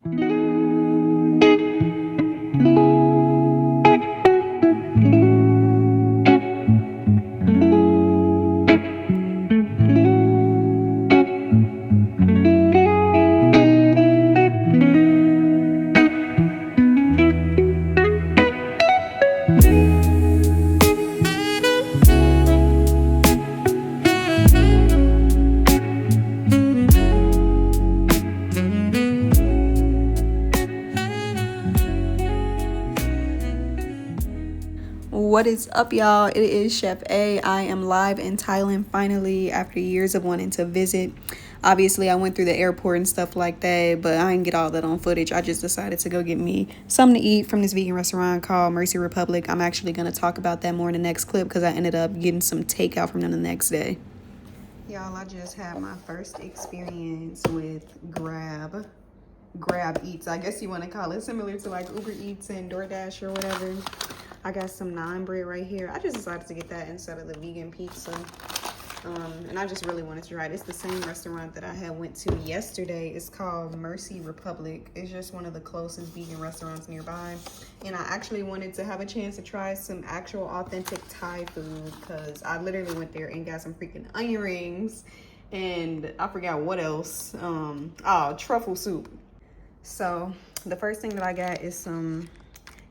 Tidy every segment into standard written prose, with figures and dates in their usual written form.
What is up, y'all? It is Chef A. I am live in Thailand finally after years of wanting to visit. Obviously, I went through the airport and stuff like that, but I didn't get all that on footage. I just decided to go get me something to eat from this vegan restaurant called Mercy Republic. I'm actually going to talk about that more in the next clip because I ended up getting some takeout from them the next day. Y'all, I just had my first experience with Grab Eats, I guess you want to call it, similar to like Uber Eats and DoorDash or whatever. I got some naan bread right here. I just decided to get that instead of the vegan pizza. And I just really wanted to try it. It's the same restaurant that I had went to yesterday. It's called Mercy Republic. It's just one of the closest vegan restaurants nearby. And I actually wanted to have a chance to try some actual authentic Thai food because I literally went there and got some freaking onion rings. And I forgot what else. Truffle soup. So the first thing that I got is some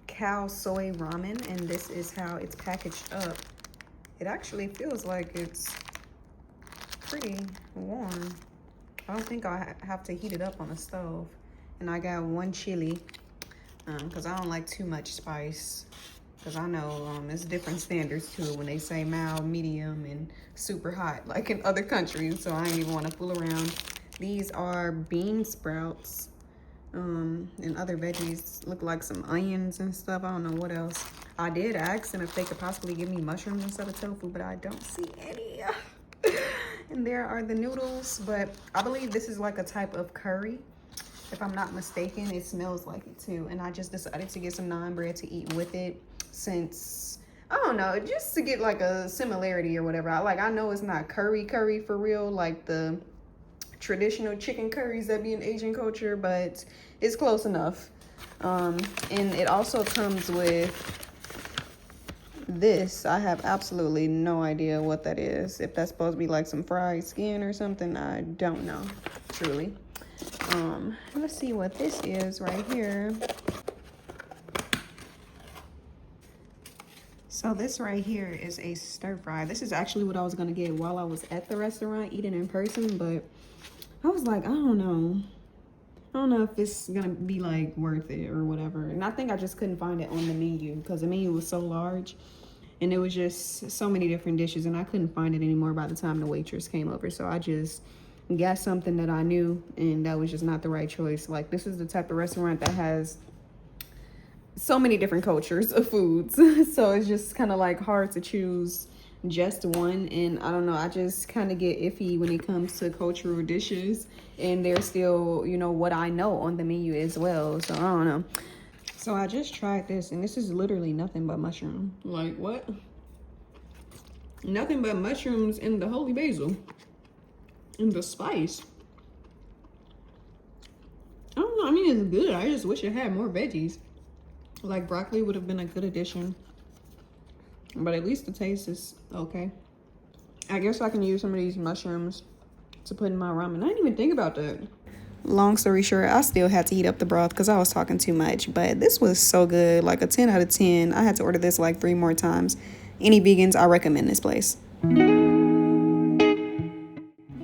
cow soy ramen, and this is how it's packaged up. It actually feels like it's pretty warm. I don't think I have to heat it up on the stove. And I got one chili because I don't like too much spice, because I know there's different standards to it when they say mild, medium, and super hot like in other countries, so I ain't even want to fool around. These are bean sprouts. And other veggies, look like some onions and stuff. I don't know what else. I did ask them if they could possibly give me mushrooms instead of tofu, but I don't see any. And there are the noodles, but I believe this is like a type of curry. If I'm not mistaken, it smells like it too. And I just decided to get some naan bread to eat with it since, I don't know, just to get like a similarity or whatever. I know it's not curry for real, like the traditional chicken curries that be in Asian culture, but it's close enough. And it also comes with this. I have absolutely no idea what that is. If that's supposed to be like some fried skin or something, I don't know, truly. Let's see what this is right here. So this right here is a stir fry. This is actually what I was gonna get while I was at the restaurant eating in person, but I was like, I don't know if it's gonna be like worth it or whatever. And I think I just couldn't find it on the menu because the menu was so large and it was just so many different dishes, and I couldn't find it anymore by the time the waitress came over. So I just got something that I knew, and that was just not the right choice. Like, this is the type of restaurant that has so many different cultures of foods. So it's just kind of like hard to choose just one. And I don't know, I just kind of get iffy when it comes to cultural dishes, and they're still, you know, what I know on the menu as well. So I don't know. So I just tried this, and this is literally nothing but mushroom. Like, what? Nothing but mushrooms and the holy basil and the spice. I don't know, I mean, it's good. I just wish it had more veggies. Like, broccoli would have been a good addition, but at least the taste is okay. I guess I can use some of these mushrooms to put in my ramen. I didn't even think about that. Long story short, I still had to heat up the broth because I was talking too much, but this was so good. Like a 10 out of 10. I had to order this like 3 more times. Any vegans, I recommend this place.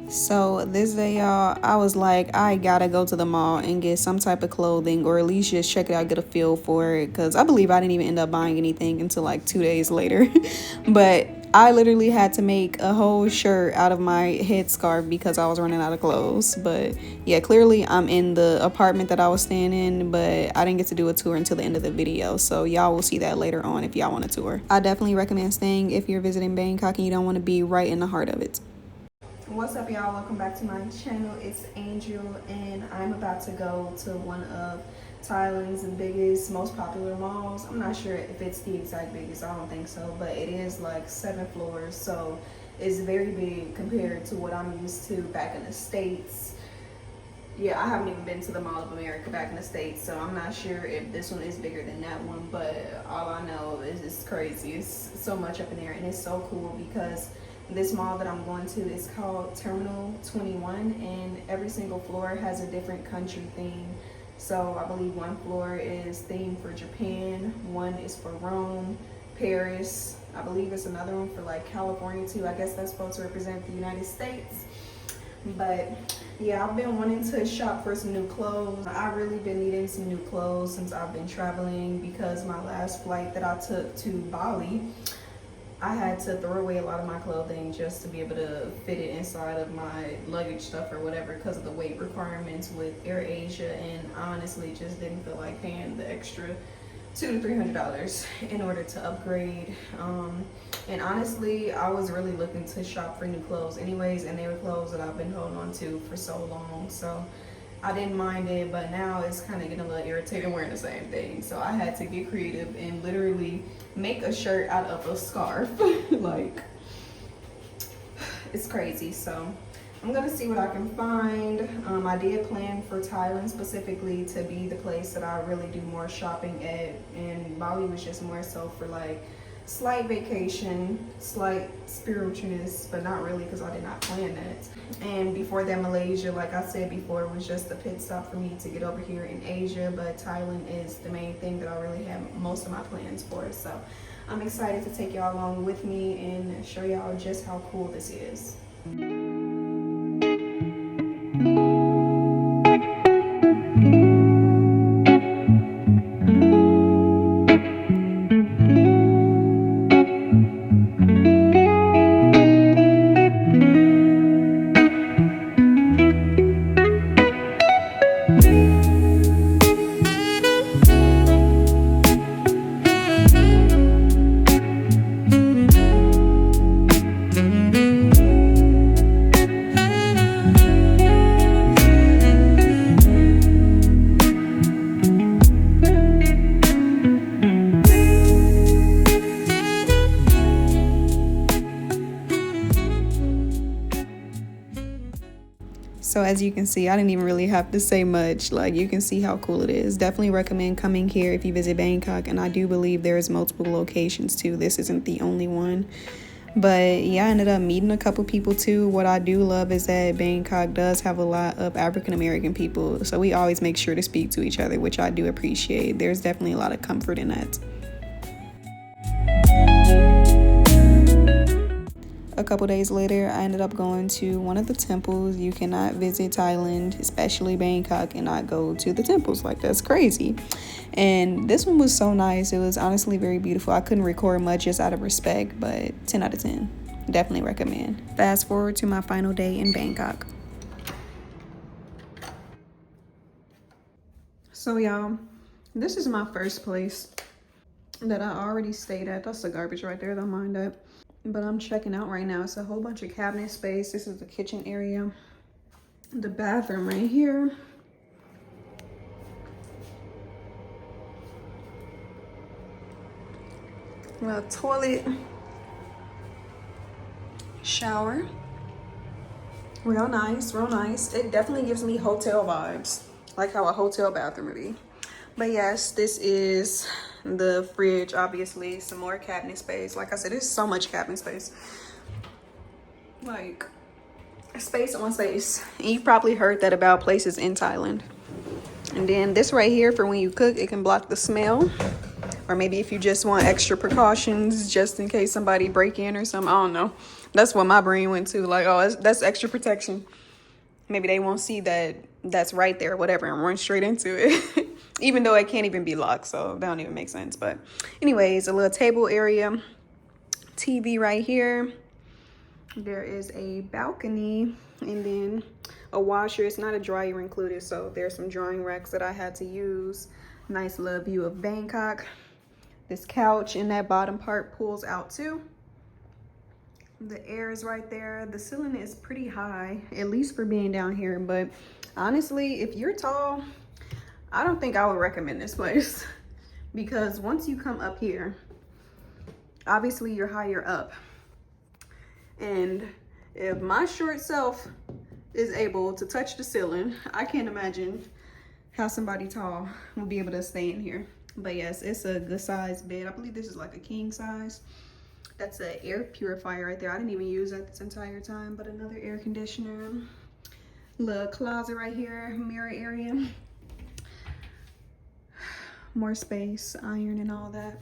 So this day, y'all, I was like, I gotta go to the mall and get some type of clothing, or at least just check it out, get a feel for it, because I believe I didn't even end up buying anything until like 2 days later. But I literally had to make a whole shirt out of my headscarf because I was running out of clothes. But yeah, clearly I'm in the apartment that I was staying in, but I didn't get to do a tour until the end of the video, so y'all will see that later on if y'all want a tour. I definitely recommend staying if you're visiting Bangkok and you don't want to be right in the heart of it. What's up, y'all? Welcome back to my channel. It's Angel, and I'm about to go to one of Thailand's biggest, most popular malls. I'm not sure if it's the exact biggest, I don't think so, but it is like 7 floors, so it's very big compared to what I'm used to back in the States. Yeah, I haven't even been to the Mall of America back in the States, so I'm not sure if this one is bigger than that one, but all I know is it's crazy. It's so much up in there, and it's so cool because this mall that I'm going to is called Terminal 21, and every single floor has a different country theme. So I believe one floor is themed for Japan, one is for Rome, Paris. I believe it's another one for like California too. I guess that's supposed to represent the United States. But yeah, I've been wanting to shop for some new clothes. I've really been needing some new clothes since I've been traveling, because my last flight that I took to Bali, I had to throw away a lot of my clothing just to be able to fit it inside of my luggage stuff or whatever because of the weight requirements with AirAsia, and I honestly just didn't feel like paying the extra $200 to $300 in order to upgrade. And honestly, I was really looking to shop for new clothes anyways, and they were clothes that I've been holding on to for so long, so I didn't mind it. But now it's kind of getting a little irritating wearing the same thing, so I had to get creative and literally make a shirt out of a scarf. Like, it's crazy. So I'm gonna see what I can find. I did plan for Thailand specifically to be the place that I really do more shopping at, and Bali was just more so for like slight vacation, slight spiritualness, but not really because I did not plan that. And before that, Malaysia, like I said before, was just a pit stop for me to get over here in Asia, but Thailand is the main thing that I really have most of my plans for. So I'm excited to take y'all along with me and show y'all just how cool this is. So as you can see, I didn't even really have to say much. Like, you can see how cool it is. Definitely recommend coming here if you visit Bangkok, and I do believe there's multiple locations too. This isn't the only one. But yeah, I ended up meeting a couple people too. What I do love is that Bangkok does have a lot of African American people, so we always make sure to speak to each other, which I do appreciate. There's definitely a lot of comfort in that. A couple days later, I ended up going to one of the temples. You cannot visit Thailand, especially Bangkok, and not go to the temples. Like, that's crazy. And this one was so nice. It was honestly very beautiful. I couldn't record much just out of respect, but 10 out of 10. Definitely recommend. Fast forward to my final day in Bangkok. So y'all, this is my first place that I already stayed at. That's the garbage right there, don't mind that. But I'm checking out right now. It's a whole bunch of cabinet space. This is the kitchen area. The bathroom right here. Well, toilet. Shower. Real nice, real nice. It definitely gives me hotel vibes, like how a hotel bathroom would be. But yes, this is the fridge, obviously. Some more cabinet space. Like I said, there's so much cabinet space. Like, space on space. And you've probably heard that about places in Thailand. And then this right here, for when you cook, it can block the smell. Or maybe if you just want extra precautions, just in case somebody break in or something. I don't know. That's what my brain went to. Like, oh, that's extra protection. Maybe they won't see that that's right there or whatever and run straight into it. Even though it can't even be locked, so that don't even make sense. But anyways, a little table area. TV right here. There is a balcony and then a washer. It's not a dryer included, so there's some drying racks that I had to use. Nice little view of Bangkok. This couch in that bottom part pulls out too. The air is right there. The ceiling is pretty high, at least for being down here. But honestly, if you're tall, I don't think I would recommend this place. Because once you come up here, obviously you're higher up. And if my short self is able to touch the ceiling. I can't imagine how somebody tall will be able to stay in here. But yes, it's a good size bed. I believe this is like a king size. That's an air purifier right there. I didn't even use that this entire time, but another air conditioner. Little closet right here, mirror area. More space, iron and all that.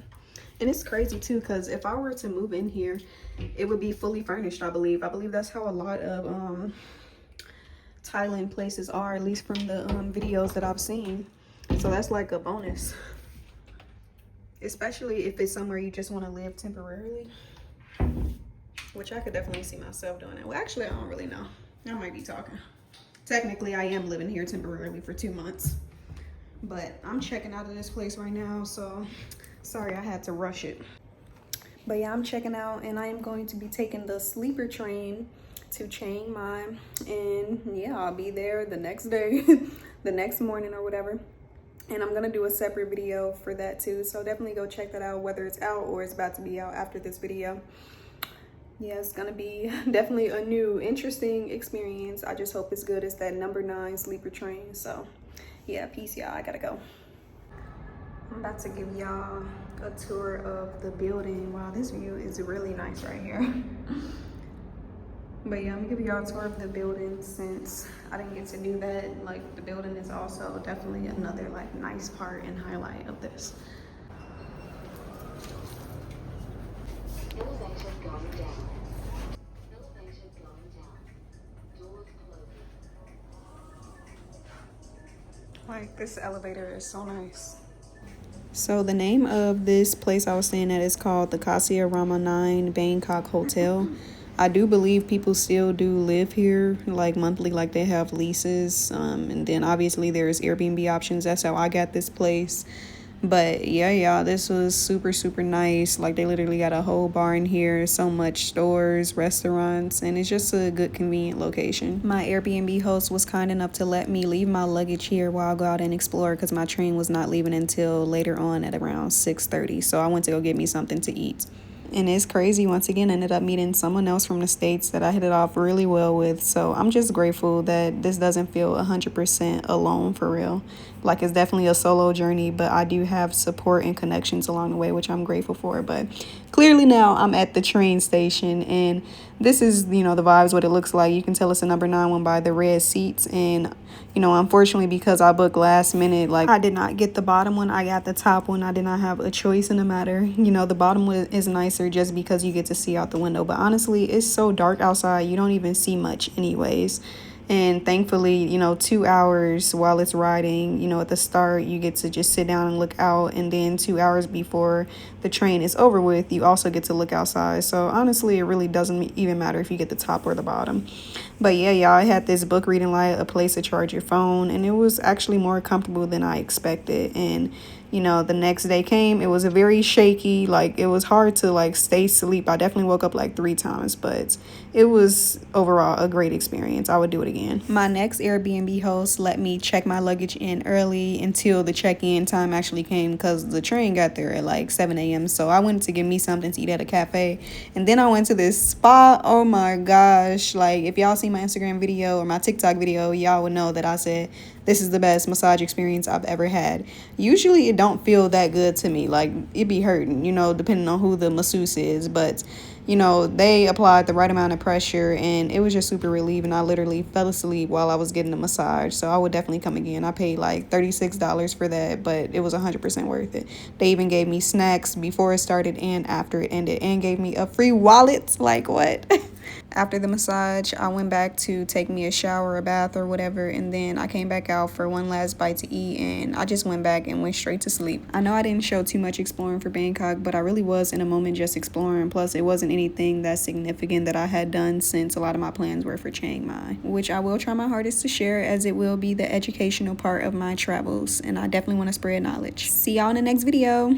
And it's crazy too, because if I were to move in here, it would be fully furnished, I believe. I believe that's how a lot of Thailand places are, at least from the videos that I've seen. So that's like a bonus. Especially if it's somewhere you just want to live temporarily. Which I could definitely see myself doing it. Well, actually, I don't really know. I might be talking. Technically, I am living here temporarily for 2 months. But I'm checking out of this place right now, so sorry I had to rush it. But yeah, I'm checking out, and I am going to be taking the sleeper train to Chiang Mai. And yeah, I'll be there the next day, the next morning or whatever. And I'm gonna do a separate video for that too. So definitely go check that out, whether it's out or it's about to be out after this video. Yeah, it's gonna be definitely a new, interesting experience. I just hope it's good. It's that number 9 sleeper train. So yeah, peace, y'all. I gotta go. I'm about to give y'all a tour of the building. Wow, this view is really nice right here. But yeah, I'm gonna give y'all a tour of the building since I didn't get to do that. Like, the building is also definitely another like nice part and highlight of this. Elevator going down. Elevator going down. Doors closing. Like, this elevator is so nice. So the name of this place I was staying at is called the Kasia Rama 9 Bangkok Hotel. I do believe people still do live here, like monthly, like they have leases. And then obviously there's Airbnb options. That's how I got this place. But yeah, y'all, this was super, super nice. Like, they literally got a whole bar in here, so much stores, restaurants, and it's just a good, convenient location. My Airbnb host was kind enough to let me leave my luggage here while I go out and explore, because my train was not leaving until later on at around 6:30. So I went to go get me something to eat. And it's crazy, once again, I ended up meeting someone else from the States that I hit it off really well with. So I'm just grateful that this doesn't feel 100% alone, for real. Like, it's definitely a solo journey, but I do have support and connections along the way, which I'm grateful for. But clearly now I'm at the train station, and this is, you know, the vibes, what it looks like. You can tell it's a number 9 one by the red seats. And, you know, unfortunately, because I booked last minute, like, I did not get the bottom one. I got the top one. I did not have a choice in the matter. You know, the bottom one is nicer just because you get to see out the window. But honestly, it's so dark outside, you don't even see much anyways. And thankfully, you know, 2 hours while it's riding, you know, at the start, you get to just sit down and look out. And then 2 hours before the train is over with, you also get to look outside. So honestly, it really doesn't even matter if you get the top or the bottom. But yeah, y'all, I had this book reading light, a place to charge your phone, and it was actually more comfortable than I expected. And you know, the next day came, it was a very shaky, like, it was hard to like stay asleep. I definitely woke up like 3 times, but it was overall a great experience. I would do it again. My next Airbnb host let me check my luggage in early until the check-in time actually came, because the train got there at like 7 a.m. So I went to get me something to eat at a cafe, and then I went to this spa. Oh my gosh, like, if y'all see my Instagram video or my TikTok video, y'all would know that I said this is the best massage experience I've ever had. Usually it don't feel that good to me. Like, it be hurting, you know, depending on who the masseuse is. But, you know, they applied the right amount of pressure, and it was just super relieving. I literally fell asleep while I was getting a massage. So I would definitely come again. I paid like $36 for that, but it was 100% worth it. They even gave me snacks before it started and after it ended, and gave me a free wallet. Like, what? After the massage, I went back to take me a shower, a bath, or whatever, and then I came back out for one last bite to eat, and I just went back and went straight to sleep. I know I didn't show too much exploring for Bangkok, but I really was in a moment just exploring. Plus, it wasn't anything that significant that I had done, since a lot of my plans were for Chiang Mai, which I will try my hardest to share, as it will be the educational part of my travels, and I definitely want to spread knowledge. See y'all in the next video.